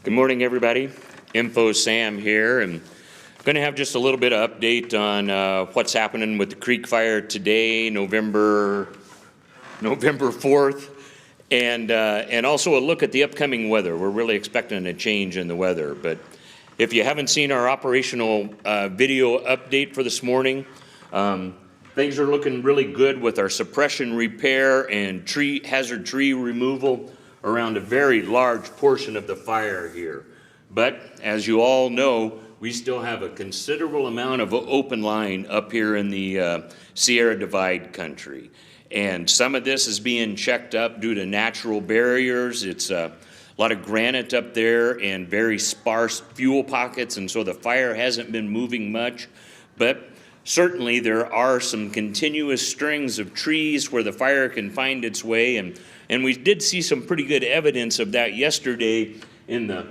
Good morning, everybody. Info Sam here, and I'm going to have just a little bit of update on what's happening with the Creek Fire today, November 4th, and also a look at the upcoming weather. We're really expecting a change in the weather, but if you haven't seen our operational video update for this morning, things are looking really good with our suppression repair and hazard tree removal around a very large portion of the fire here. But as you all know, we still have a considerable amount of open line up here in the Sierra Divide country. And some of this is being checked up due to natural barriers. It's a lot of granite up there and very sparse fuel pockets, and so the fire hasn't been moving much. But certainly there are some continuous strings of trees where the fire can find its way, and we did see some pretty good evidence of that yesterday in the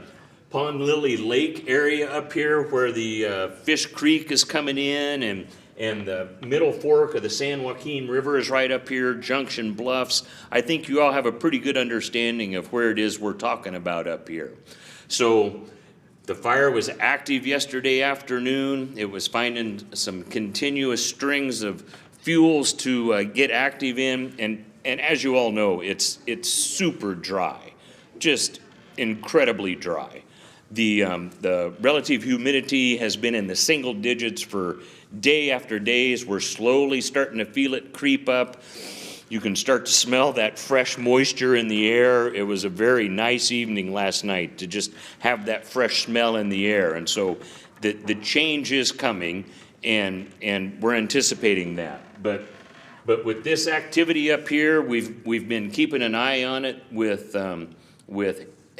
Pond Lily Lake area up here where the Fish Creek is coming in, and the middle fork of the San Joaquin River is right up here, Junction Bluffs. I think you all have a pretty good understanding of where it is we're talking about up here. So the fire was active yesterday afternoon. It was finding some continuous strings of fuels to get active in, and as you all know, it's super dry, just incredibly dry. The relative humidity has been in the single digits for day after days. We're slowly starting to feel it creep up. You can start to smell that fresh moisture in the air. It was a very nice evening last night to just have that fresh smell in the air. And so the change is coming, and we're anticipating that. But with this activity up here, we've been keeping an eye on it with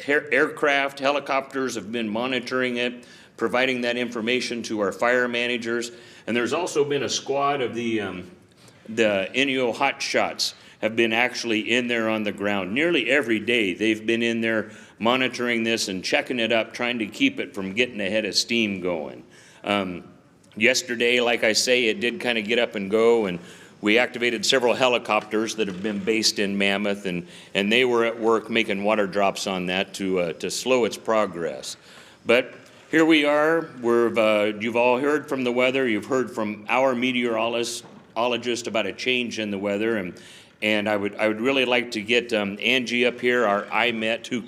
aircraft, helicopters have been monitoring it, providing that information to our fire managers. And there's also been a squad of the NEO hotshots have been actually in there on the ground. Nearly every day they've been in there monitoring this and checking it up, trying to keep it from getting ahead of steam going. Yesterday, like I say, it did kind of get up and go, and we activated several helicopters that have been based in Mammoth, and they were at work making water drops on that to slow its progress. But here we are. You've all heard from the weather. You've heard from our meteorologist about a change in the weather, and I would really like to get Angie up here, our IMET, who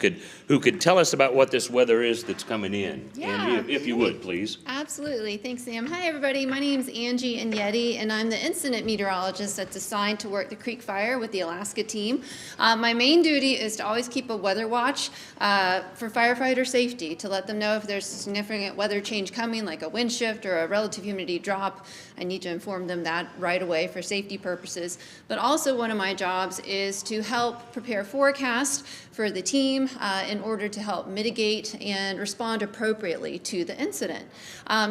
could tell us about what this weather is that's coming in. Yeah, Angie, if you would, please. Absolutely. Thanks, Sam. Hi, everybody. My name's Angie Enyedi, and I'm the incident meteorologist that's assigned to work the Creek Fire with the Alaska team. My main duty is to always keep a weather watch for firefighter safety, to let them know if there's a significant weather change coming, like a wind shift or a relative humidity drop. I need to inform them that right away for safety purposes. But also one of my jobs is to help prepare forecast for the team in order to help mitigate and respond appropriately to the incident.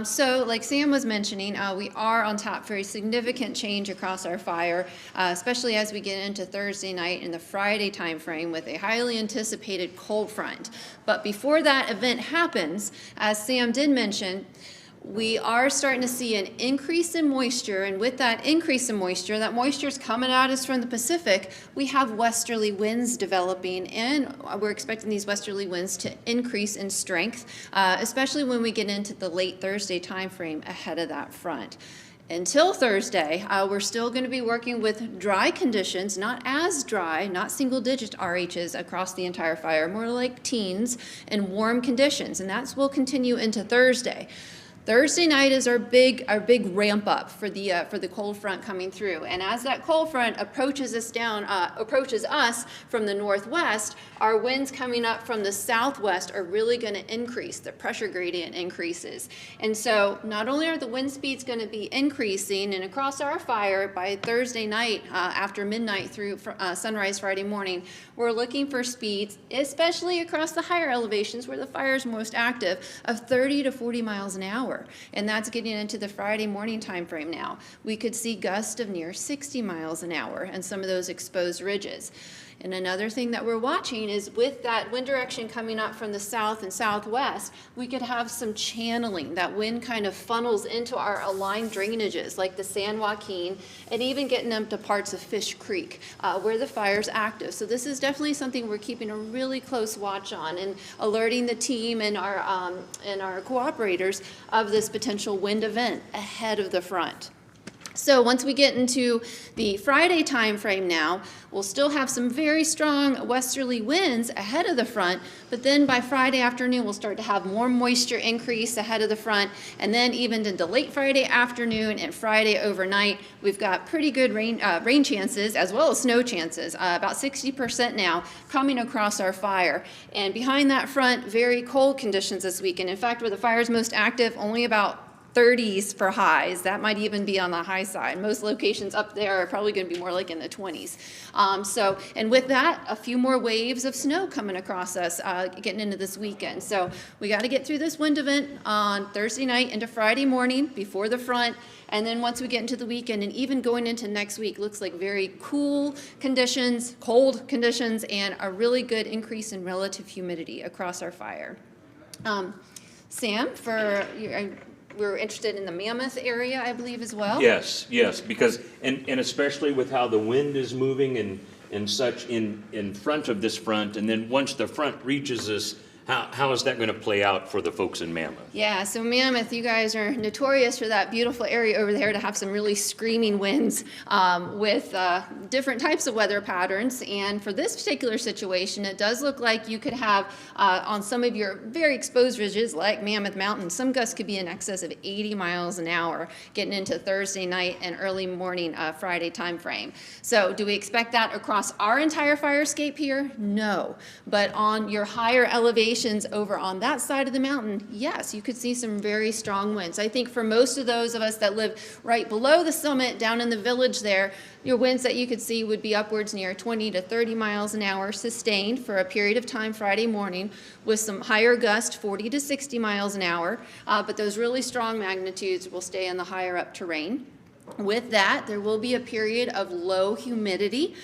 So like Sam was mentioning, we are on top for a significant change across our fire, especially as we get into Thursday night and the Friday timeframe with a highly anticipated cold front. But before that event happens, as Sam did mention, we are starting to see an increase in moisture, and with that increase in moisture, that moisture is coming at us from the Pacific. We have westerly winds developing, and we're expecting these westerly winds to increase in strength, especially when we get into the late Thursday timeframe ahead of that front. Until Thursday, we're still going to be working with dry conditions, not as dry, not single-digit RHs across the entire fire, more like teens and warm conditions, and that will continue into Thursday. Thursday night is our big ramp up for the cold front coming through, and as that cold front approaches us from the northwest, our winds coming up from the southwest are really going to increase. The pressure gradient increases, and so not only are the wind speeds going to be increasing, and across our fire by Thursday night after midnight through sunrise Friday morning, we're looking for speeds, especially across the higher elevations where the fire is most active, of 30 to 40 miles an hour. And that's getting into the Friday morning time frame now. We could see gusts of near 60 miles an hour and some of those exposed ridges. And another thing that we're watching is with that wind direction coming up from the south and southwest, we could have some channeling. That wind kind of funnels into our aligned drainages like the San Joaquin, and even getting them to parts of Fish Creek where the fire's active. So this is definitely something we're keeping a really close watch on and alerting the team and our cooperators of this potential wind event ahead of the front. So once we get into the Friday time frame now, we'll still have some very strong westerly winds ahead of the front, but then by Friday afternoon, we'll start to have more moisture increase ahead of the front, and then even into late Friday afternoon and Friday overnight, we've got pretty good rain chances as well as snow chances, about 60% now coming across our fire. And behind that front, very cold conditions this weekend. In fact, where the fire is most active, only about 30s for highs. That might even be on the high side. Most locations up there are probably going to be more like in the 20s. And with that, a few more waves of snow coming across us getting into this weekend. So we got to get through this wind event on Thursday night into Friday morning before the front. And then once we get into the weekend and even going into next week, looks like very cool conditions, cold conditions, and a really good increase in relative humidity across our fire. Sam, we're interested in the Mammoth area, I believe, as well. Yes, because, and especially with how the wind is moving and such in front of this front, and then once the front reaches us, how is that going to play out for the folks in Mammoth? Yeah, so Mammoth, you guys are notorious for that beautiful area over there to have some really screaming winds with different types of weather patterns. And for this particular situation, it does look like you could have on some of your very exposed ridges like Mammoth Mountain, some gusts could be in excess of 80 miles an hour getting into Thursday night and early morning Friday time frame. So do we expect that across our entire fire escape here? No. But on your higher elevation, over on that side of the mountain, yes, you could see some very strong winds. I think for most of those of us that live right below the summit down in the village there, your winds that you could see would be upwards near 20 to 30 miles an hour sustained for a period of time Friday morning with some higher gust, 40 to 60 miles an hour, but those really strong magnitudes will stay in the higher up terrain. With that, there will be a period of low humidity.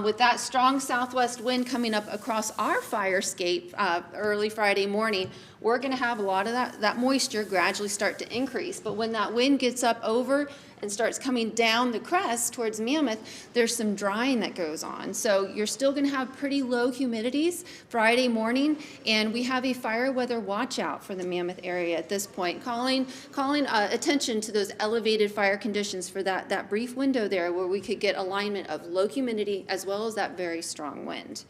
With that strong southwest wind coming up across our fire escape early Friday morning, we're going to have a lot of that moisture gradually start to increase. But when that wind gets up over and starts coming down the crest towards Mammoth, there's some drying that goes on. So you're still going to have pretty low humidities Friday morning, and we have a fire weather watch out for the Mammoth area at this point, calling attention to those elevated fire conditions for that brief window there where we could get alignment of low humidity as well as that very strong wind.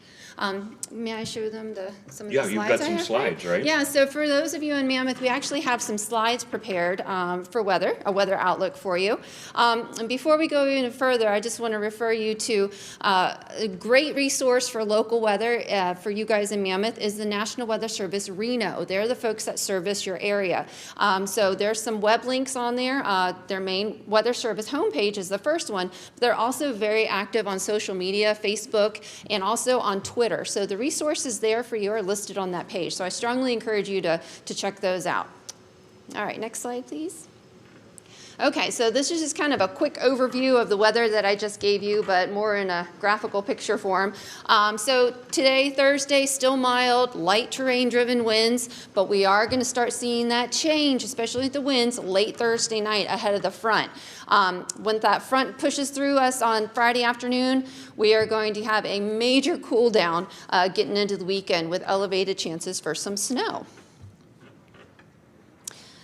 May I show them some of the slides? Yeah, you've got some slides, right? Yeah, so for those of you in Mammoth, we actually have some slides prepared for a weather outlook for you. And before we go any further, I just want to refer you to a great resource for local weather for you guys in Mammoth is the National Weather Service Reno. They're the folks that service your area. So there's some web links on there. Their main weather service homepage is the first one. But they're also very active on social media, Facebook, and also on Twitter. So the resources there for you are listed on that page. So I strongly encourage you to check those out. All right, next slide, please. Okay, so this is just kind of a quick overview of the weather that I just gave you, but more in a graphical picture form. So today, Thursday, still mild, light terrain-driven winds, but we are going to start seeing that change, especially the winds, late Thursday night ahead of the front. When that front pushes through us on Friday afternoon, we are going to have a major cool down getting into the weekend with elevated chances for some snow.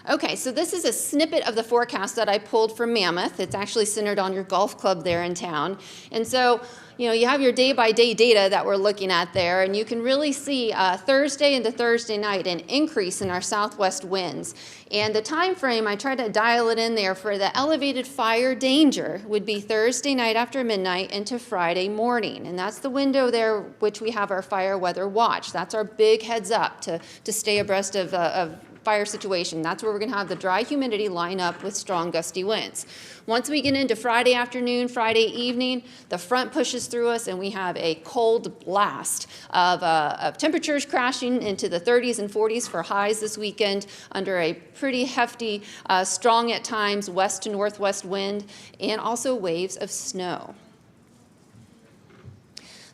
Okay, so this is a snippet of the forecast that I pulled from Mammoth. It's actually centered on your golf club there in town. And so, you have your day-by-day data that we're looking at there, and you can really see Thursday into Thursday night an increase in our southwest winds. And the time frame, I tried to dial it in there for the elevated fire danger would be Thursday night after midnight into Friday morning. And that's the window there which we have our fire weather watch. That's our big heads up to stay abreast of fire situation. That's where we're going to have the dry humidity line up with strong gusty winds. Once we get into Friday afternoon, Friday evening, the front pushes through us and we have a cold blast of temperatures crashing into the 30s and 40s for highs this weekend under a pretty hefty, strong at times west to northwest wind and also waves of snow.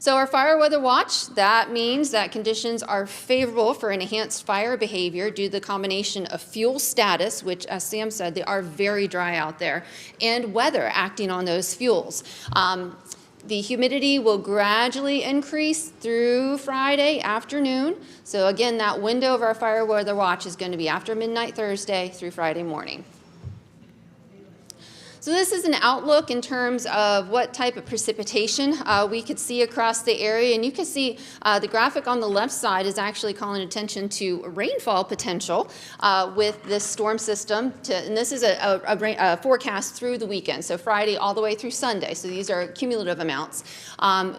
So our fire weather watch, that means that conditions are favorable for enhanced fire behavior due to the combination of fuel status, which as Sam said, they are very dry out there, and weather acting on those fuels. The humidity will gradually increase through Friday afternoon. So again, that window of our fire weather watch is going to be after midnight Thursday through Friday morning. So this is an outlook in terms of what type of precipitation we could see across the area. And you can see the graphic on the left side is actually calling attention to rainfall potential with this storm system. And this is a forecast through the weekend, so Friday all the way through Sunday. So these are cumulative amounts.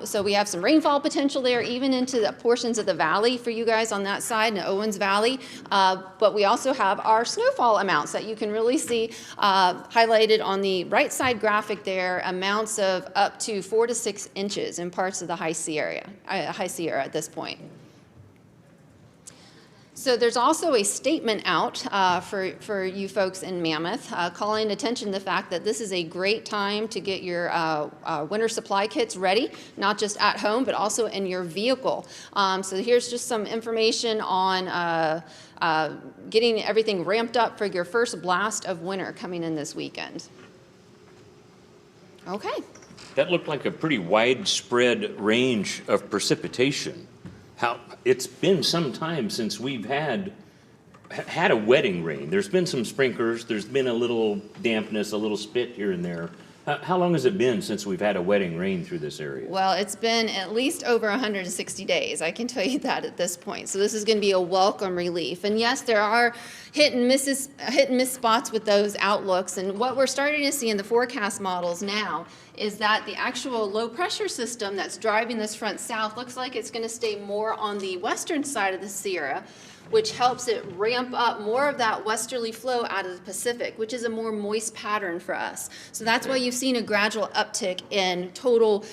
So we have some rainfall potential there, even into the portions of the valley for you guys on that side, in the Owens Valley. But we also have our snowfall amounts that you can really see highlighted on the right side graphic there, amounts of up to 4 to 6 inches in parts of the High Sierra at this point. So there's also a statement out for you folks in Mammoth calling attention to the fact that this is a great time to get your winter supply kits ready, not just at home, but also in your vehicle. So here's just some information on getting everything ramped up for your first blast of winter coming in this weekend. Okay. That looked like a pretty widespread range of precipitation. It's been some time since we've had a wetting rain. There's been some sprinklers, there's been a little dampness, a little spit here and there. How long has it been since we've had a wetting rain through this area? Well, it's been at least over 160 days, I can tell you that at this point. So this is going to be a welcome relief. And yes, there are hit and miss spots with those outlooks. And what we're starting to see in the forecast models now is that the actual low pressure system that's driving this front south looks like it's going to stay more on the western side of the Sierra, which helps it ramp up more of that westerly flow out of the Pacific, which is a more moist pattern for us. So that's why you've seen a gradual uptick in total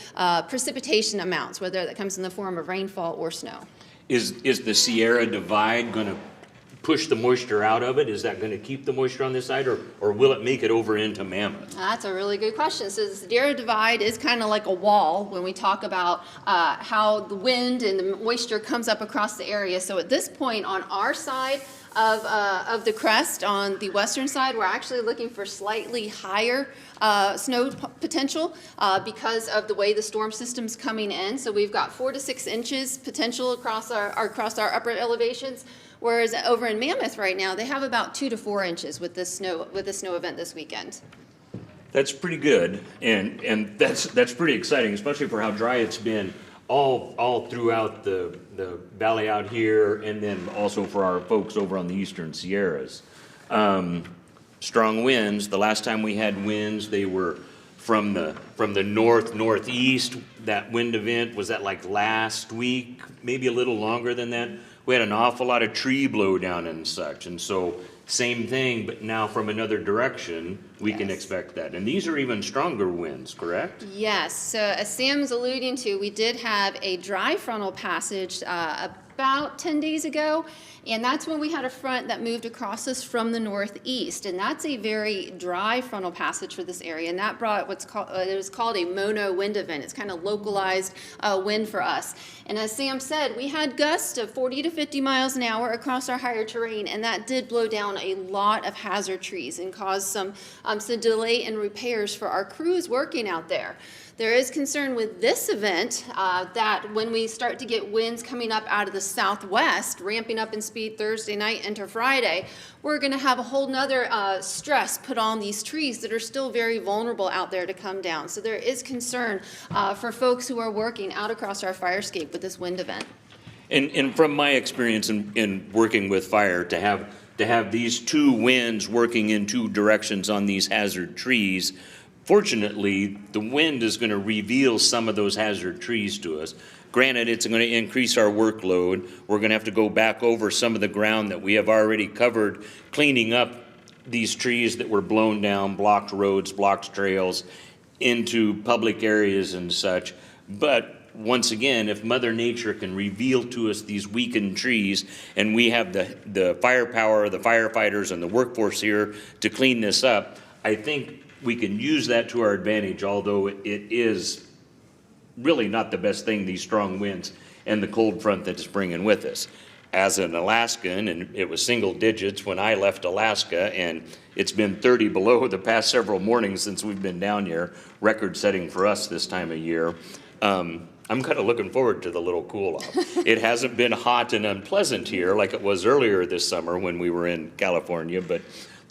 precipitation amounts, whether that comes in the form of rainfall or snow. Is the Sierra Divide going to push the moisture out of it? Is that going to keep the moisture on this side, or will it make it over into Mammoth? That's a really good question. So the Sierra Divide is kind of like a wall when we talk about how the wind and the moisture comes up across the area. So at this point on our side of the crest, on the western side, we're actually looking for slightly higher snow potential because of the way the storm system's coming in. So we've got 4 to 6 inches potential across our upper elevations. Whereas over in Mammoth right now, they have about 2 to 4 inches with this snow event this weekend. That's pretty good, and that's pretty exciting, especially for how dry it's been all throughout the valley out here, and then also for our folks over on the eastern Sierras. Strong winds. The last time we had winds, they were from the northeast. That wind event was that like last week, maybe a little longer than that. We had an awful lot of tree blow down and such, and so same thing, but now from another direction, we can expect that. And these are even stronger winds, correct? Yes. So as Sam's alluding to, we did have a dry frontal passage about 10 days ago, and that's when we had a front that moved across us from the northeast, and that's a very dry frontal passage for this area, and that brought what's called it was called a mono wind event. It's kind of localized wind for us. And as Sam said, we had gusts of 40 to 50 miles an hour across our higher terrain, and that did blow down a lot of hazard trees and caused some delay in repairs for our crews working out there. There is concern with this event that when we start to get winds coming up out of the southwest, ramping up in speed Thursday night into Friday, we're going to have a whole nother stress put on these trees that are still very vulnerable out there to come down. So there is concern for folks who are working out across our firescape with this wind event. And from my experience in working with fire, to have these two winds working in two directions on these hazard trees, fortunately, the wind is going to reveal some of those hazard trees to us. Granted, it's going to increase our workload. We're going to have to go back over some of the ground that we have already covered, cleaning up these trees that were blown down, blocked roads, blocked trails into public areas and such. But once again, if Mother Nature can reveal to us these weakened trees, and we have the firepower, the firefighters, and the workforce here to clean this up, I think we can use that to our advantage, although it is really not the best thing, these strong winds and the cold front that it's bringing with us. As an Alaskan, and it was single digits when I left Alaska, and it's been 30 below the past several mornings since we've been down here, record setting for us this time of year. I'm kind of looking forward to the little cool off. It hasn't been hot and unpleasant here like it was earlier this summer when we were in California, but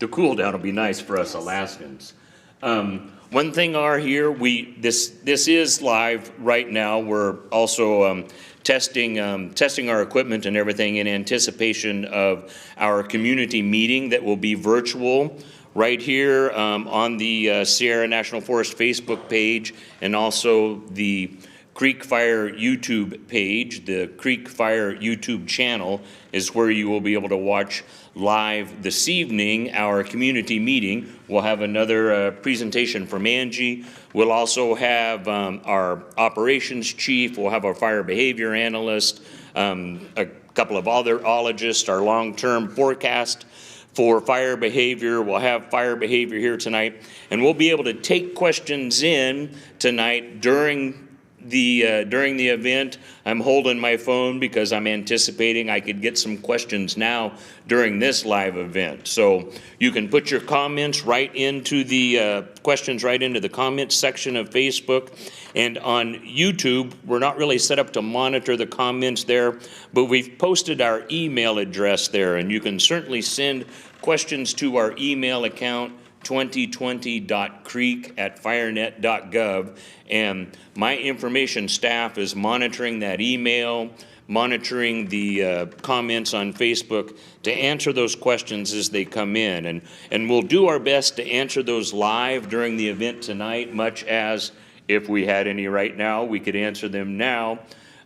the cool down will be nice for us Alaskans. One thing here, this is live right now. We're also testing our equipment and everything in anticipation of our community meeting that will be virtual right here on the Sierra National Forest Facebook page, and also the Creek Fire YouTube page. The Creek Fire YouTube channel is where you will be able to watch live this evening our community meeting. We'll have another presentation from Angie. We'll also have our operations chief. We'll have our fire behavior analyst, a couple of other ologists, our long-term forecast for fire behavior. We'll have fire behavior here tonight, and we'll be able to take questions in tonight during the event. I'm holding my phone because I'm anticipating I could get some questions now during this live event. So you can put your comments right into the questions right into the comments section of Facebook. And on YouTube, we're not really set up to monitor the comments there, but we've posted our email address there, and you can certainly send questions to our email account, 2020.creek@firenet.gov, and my information staff is monitoring that email, monitoring the comments on Facebook to answer those questions as they come in, and we'll do our best to answer those live during the event tonight, much as if we had any right now, we could answer them now.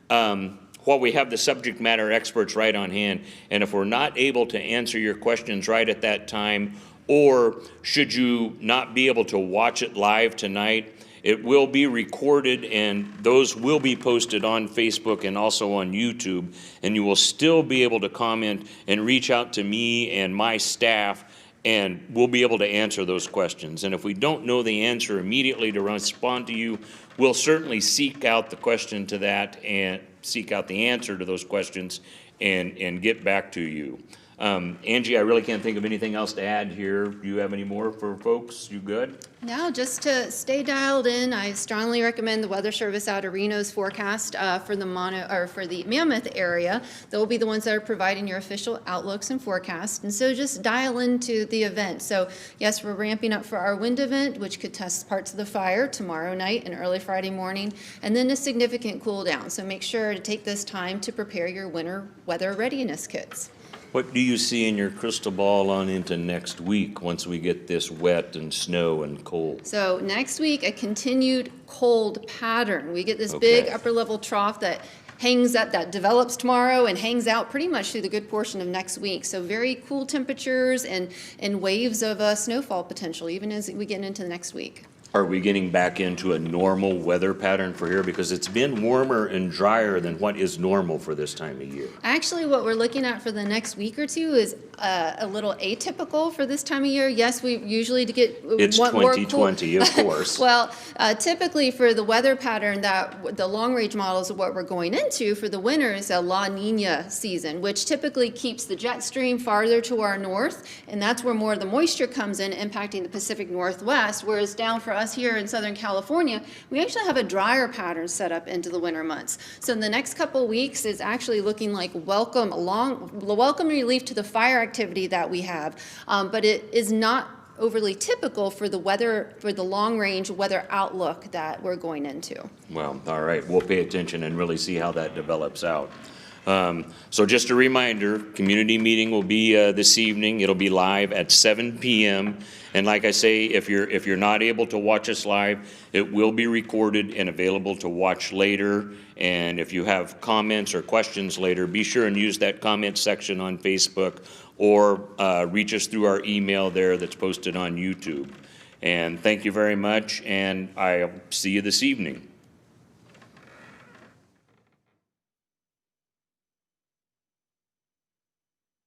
While we have the subject matter experts right on hand, and if we're not able to answer your questions right at that time, or should you not be able to watch it live tonight, it will be recorded, and those will be posted on Facebook and also on YouTube, and you will still be able to comment and reach out to me and my staff, and we'll be able to answer those questions. And if we don't know the answer immediately to respond to you, we'll certainly seek out the question to that and seek out the answer to those questions and get back to you. Angie, I really can't think of anything else to add here. Do you have any more for folks? You good? No, just to stay dialed in. I strongly recommend the Weather Service out of Reno's forecast for the Mammoth area. They'll be the ones that are providing your official outlooks and forecasts. And so just dial into the event. So yes, we're ramping up for our wind event, which could test parts of the fire tomorrow night and early Friday morning, and then a significant cool down. So make sure to take this time to prepare your winter weather readiness kits. What do you see in your crystal ball on into next week once we get this wet and snow and cold? So next week, a continued cold pattern. We get this big upper level trough that that develops tomorrow and hangs out pretty much through the good portion of next week. So very cool temperatures and waves of snowfall potential even as we get into the next week. Are we getting back into a normal weather pattern for here? Because it's been warmer and drier than what is normal for this time of year. Actually, what we're looking at for the next week or two is a little atypical for this time of year. Yes, we usually get it's 2020, of course. Well, typically for the weather pattern that the long-range models of what we're going into for the winter is a La Nina season, which typically keeps the jet stream farther to our north, and that's where more of the moisture comes in, impacting the Pacific Northwest, whereas down for us here in Southern California, we actually have a drier pattern set up into the winter months. So in the next couple weeks is actually looking like welcome relief to the fire activity that we have, but it is not overly typical for the weather, for the long-range weather outlook that we're going into. Well, all right, we'll pay attention and really see how that develops out. So just a reminder, community meeting will be this evening. It'll be live at 7 p.m. And like I say, if you're not able to watch us live, it will be recorded and available to watch later. And if you have comments or questions later, be sure and use that comment section on Facebook or reach us through our email there that's posted on YouTube. And thank you very much, and I'll see you this evening.